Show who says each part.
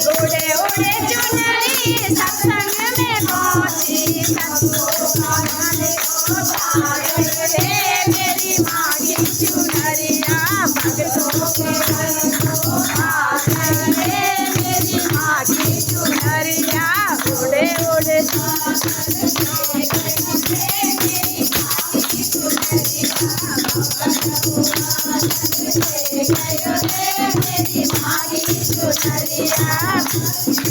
Speaker 1: उड़े उड़े चुनरी सत्संग में पहुंची, मेरी माँ की चुनरिया भक्तों के मेरी माँ की चुनरिया उड़े उड़े मेरी माँ की चुनरिया।